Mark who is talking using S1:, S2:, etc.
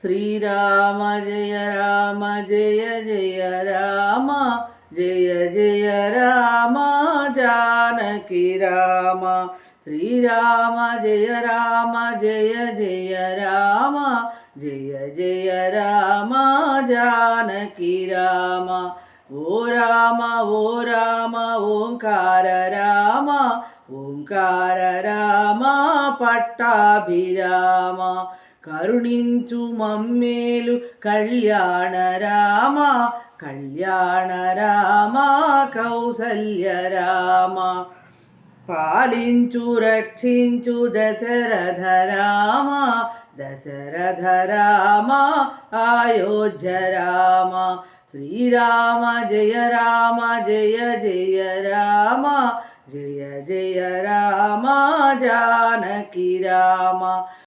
S1: శ్రీరామ జయ రామ జయ జయ రామ జయ జయ రామ జానకి రామ. శ్రీరామ జయ రామ జయ జయ రామ జయ జయ రామ జానకి రామ. ఓ రామ ఓ రామ ఓంకార రామ ఓంకార రామ పట్టాభిరామ. కరుణించు మమ్మేలు కళ్యాణ రామ కళ్యాణ రామ కౌసల్య రామ. పాలించు రక్షించు దశరథ రామ దశరథ రామ అయోధ్య రామ. శ్రీరామ జయ రామ జయ జయ రామ జయ జయ రామ జానకి రామ.